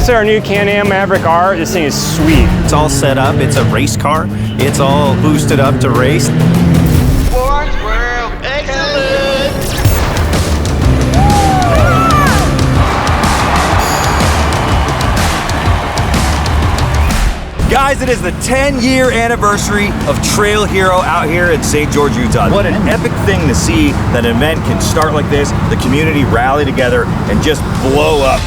This is our new Can-Am Maverick R. This thing is sweet. It's all set up. It's a race car. It's all boosted up to race. Warren's World, excellent! Guys, it is the 10-year anniversary of Trail Hero out here in St. George, Utah. What an epic thing to see that an event can start like this, the community rally together and just blow up.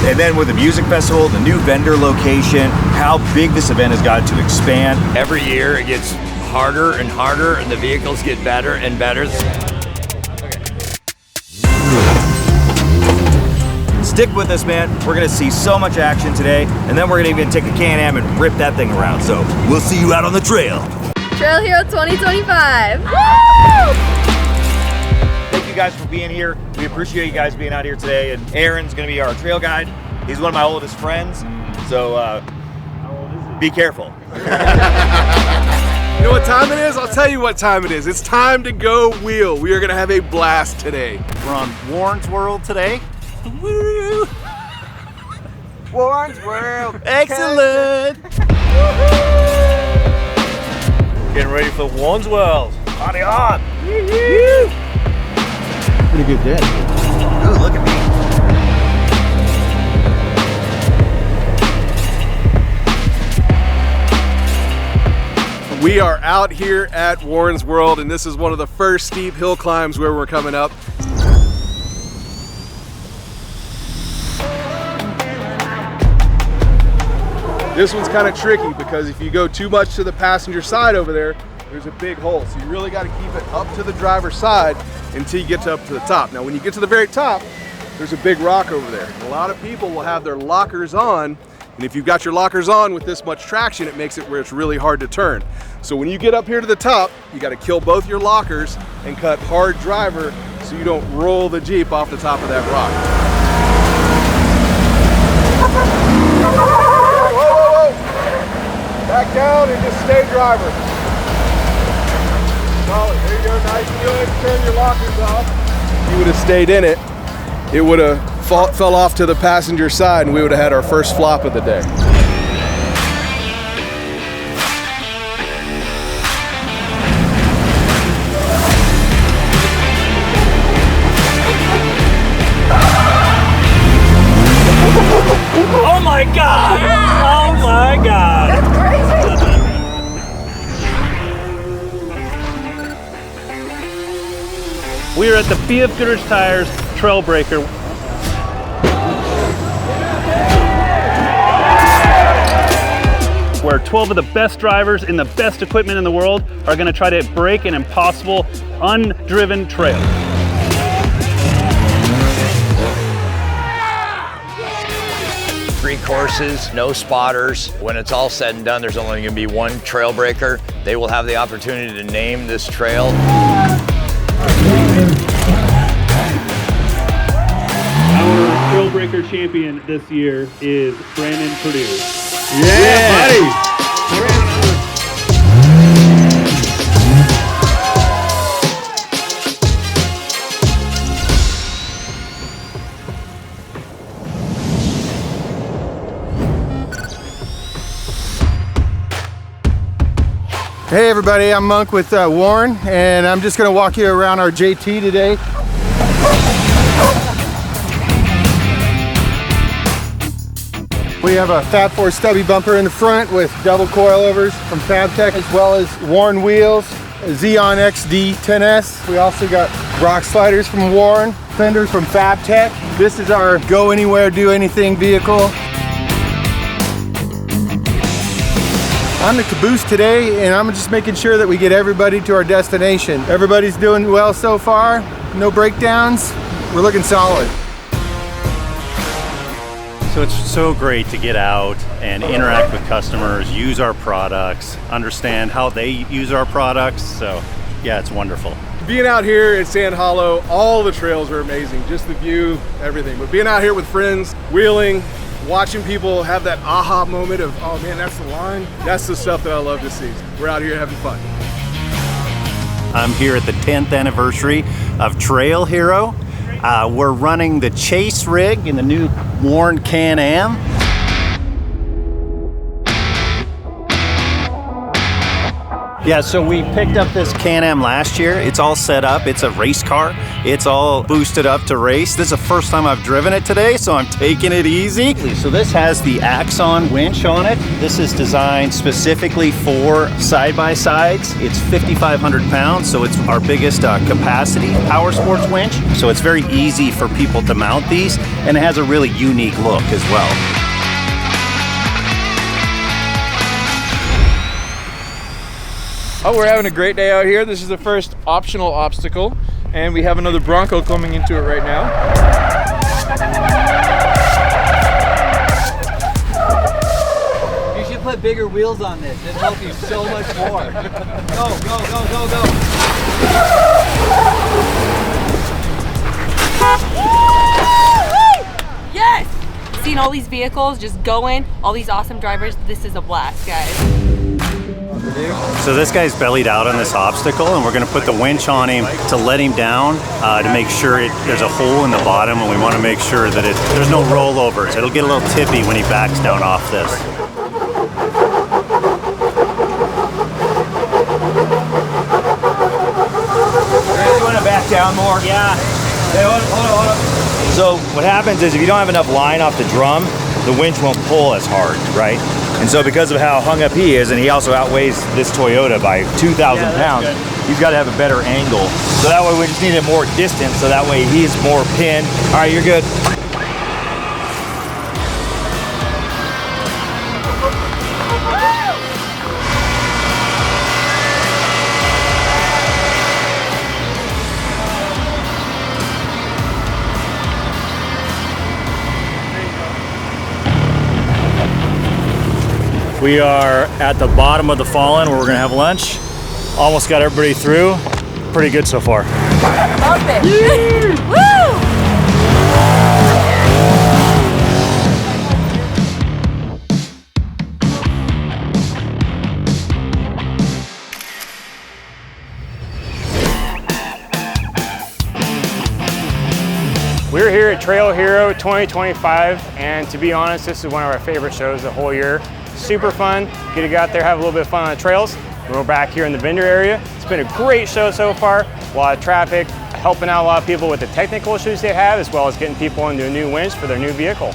And then with the music festival, the new vendor location, how big this event has got to expand. Every year it gets harder and harder and the vehicles get better and better. Stick with us, man. We're gonna see so much action today, and then we're gonna even take a Can-Am and rip that thing around. So we'll see you out on the trail. Trail Hero 2025. Woo! Thank you guys for being here. We appreciate you guys being out here today. And Aaron's gonna be our trail guide. He's one of my oldest friends, so be careful. You know what time it is? I'll tell you what time it is. It's time to go wheel. We are gonna have a blast today. We're on Warren's World today. Woo! Warren's World, Excellent! Getting ready for Warren's World. Party on! Pretty good day. Ooh, look at me. We are out here at Warren's World, and this is one of the first steep hill climbs where we're coming up. This one's kind of tricky because if you go too much to the passenger side over there, there's a big hole. So you really got to keep it up to the driver's side until you get up to the top. Now, when you get to the very top, there's a big rock over there. A lot of people will have their lockers on, and if you've got your lockers on with this much traction, it makes it where it's really hard to turn. So when you get up here to the top, you got to kill both your lockers and cut hard driver so you don't roll the Jeep off the top of that rock. Back down and just stay driver. Solid. There you go. Nice. You go ahead and turn your lockers off. If you would have stayed in it, it would have fell off to the passenger side and we would have had our first flop of the day. Oh my God! Oh my God! That's crazy. We are at the BF Goodrich Tires Trail Breaker. Where 12 of the best drivers in the best equipment in the world are going to try to break an impossible, undriven trail. Three courses, no spotters. When it's all said and done, there's only going to be one trail breaker. They will have the opportunity to name this trail. Our Trail Breaker champion this year is Brandon Purdue. Yeah, buddy. Hey everybody, I'm Monk with Warren, and I'm just gonna walk you around our JT today. We have a Fab 4 stubby bumper in the front with double coilovers from FabTech, as well as Warren wheels, Xeon XD 10S. We also got rock sliders from Warren, fenders from FabTech. This is our go anywhere, do anything vehicle. I'm the caboose today, and I'm just making sure that we get everybody to our destination. Everybody's doing well so far, no breakdowns, we're looking solid. So it's so great to get out and interact with customers, use our products, understand how they use our products. So yeah, it's wonderful. Being out here at Sand Hollow, all the trails are amazing, just the view, everything. But being out here with friends, wheeling, watching people have that aha moment of, oh man, that's the line. That's the stuff that I love to see. We're out here having fun. I'm here at the 10th anniversary of Trail Hero. We're running the chase rig in the new worn Can-Am. Yeah, so we picked up this Can-Am last year. It's all set up. It's a race car. It's all boosted up to race. This is the first time I've driven it today, so I'm taking it easy. So this has the Axon winch on it. This is designed specifically for side-by-sides. It's 5,500 pounds, so it's our biggest capacity power sports winch. So it's very easy for people to mount these, and it has a really unique look as well. Oh, we're having a great day out here. This is the first optional obstacle, and we have another Bronco coming into it right now. You should put bigger wheels on this. It'll help you so much more. Go, go, go, go, go. Yes! Seeing all these vehicles just going, all these awesome drivers, this is a blast, guys. So this guy's bellied out on this obstacle, and we're going to put the winch on him to let him down to make sure there's a hole in the bottom, and we want to make sure that there's no rollovers. It'll get a little tippy when he backs down off this. You want to back down more? Yeah. Hey, hold on. So what happens is if you don't have enough line off the drum, the winch won't pull as hard, right? And so because of how hung up he is, and he also outweighs this Toyota by 2,000 pounds, he's got to have a better angle. So that way we just need it more distance, so that way he's more pinned. All right, you're good. We are at the bottom of the Fallen where we're gonna have lunch. Almost got everybody through. Pretty good so far. Love it. Woo! We're here at Trail Hero 2025, and to be honest, this is one of our favorite shows the whole year. Super fun, get to go out there, have a little bit of fun on the trails. We're back here in the vendor area. It's been a great show so far, a lot of traffic, helping out a lot of people with the technical issues they have, as well as getting people into a new winch for their new vehicle.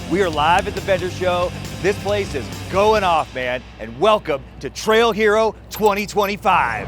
We are live at the vendor show. This place is going off, man, and welcome to Trail Hero 2025.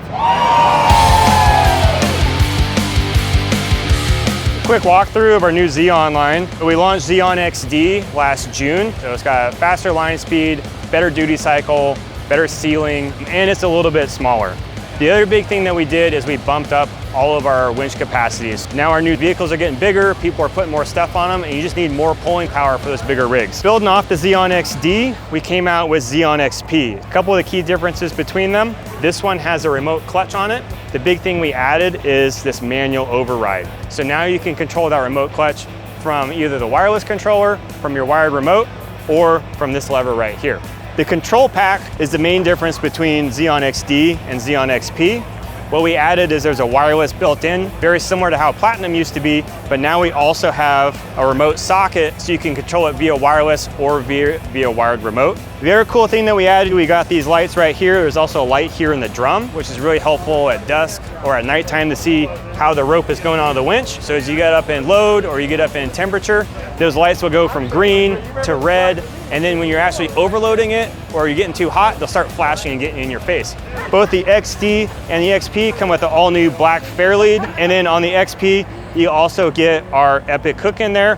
Quick walkthrough of our new Xeon line. We launched Xeon XD last June, so it's got a faster line speed, better duty cycle, better sealing, and it's a little bit smaller. The other big thing that we did is we bumped up all of our winch capacities. Now our new vehicles are getting bigger, people are putting more stuff on them, and you just need more pulling power for those bigger rigs. Building off the Xeon XD, we came out with Xeon XP. A couple of the key differences between them. This one has a remote clutch on it. The big thing we added is this manual override. So now you can control that remote clutch from either the wireless controller, from your wired remote, or from this lever right here. The control pack is the main difference between Xeon XD and Xeon XP. What we added is there's a wireless built in, very similar to how Platinum used to be, but now we also have a remote socket so you can control it via wireless or via wired remote. The other cool thing that we added, we got these lights right here. There's also a light here in the drum, which is really helpful at dusk or at nighttime to see how the rope is going on the winch. So as you get up in load or you get up in temperature, those lights will go from green to red, and then when you're actually overloading it or you're getting too hot, they'll start flashing and getting in your face. Both the XD and the XP come with the all new black Fairlead, and then on the XP, you also get our Epic hook in there.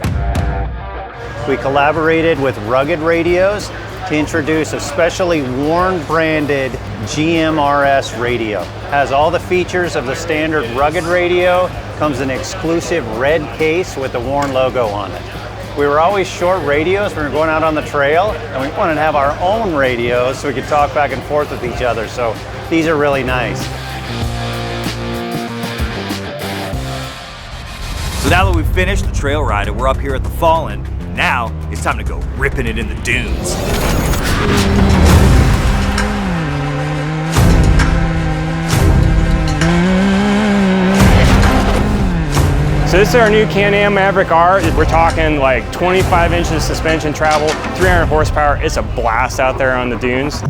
We collaborated with Rugged Radios to introduce a specially worn branded GMRS radio. Has all the features of the standard Rugged radio, comes in an exclusive red case with the Warn logo on it. We were always short radios when we were going out on the trail, and we wanted to have our own radios so we could talk back and forth with each other. So these are really nice. So now that we've finished the trail ride and we're up here at the Fallen, now it's time to go ripping it in the dunes. So this is our new Can-Am Maverick R. We're talking like 25 inches suspension travel, 300 horsepower. It's a blast out there on the dunes.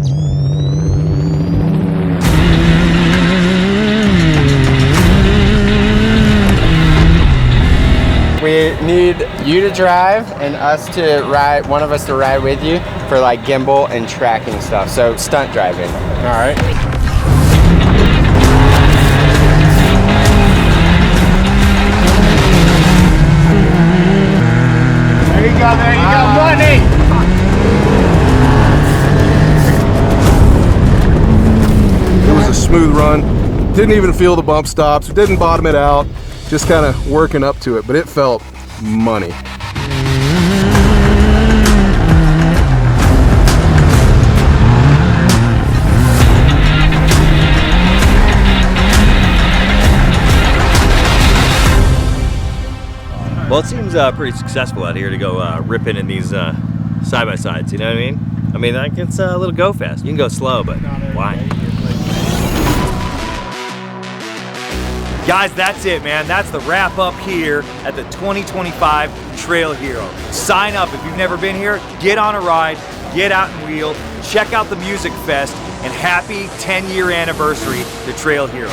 We need you to drive and us to ride, one of us to ride with you for like gimbal and tracking stuff. So stunt driving. All right. There you go, money! It was a smooth run. Didn't even feel the bump stops. Didn't bottom it out. Just kind of working up to it, but it felt money. Well, it seems pretty successful out here to go ripping in these side-by-sides, you know what I mean? I mean, like, it's a little go fast. You can go slow, but why? Guys, that's it, man. That's the wrap up here at the 2025 Trail Hero. Sign up if you've never been here, get on a ride, get out and wheel, check out the Music Fest, and happy 10-year anniversary to Trail Hero.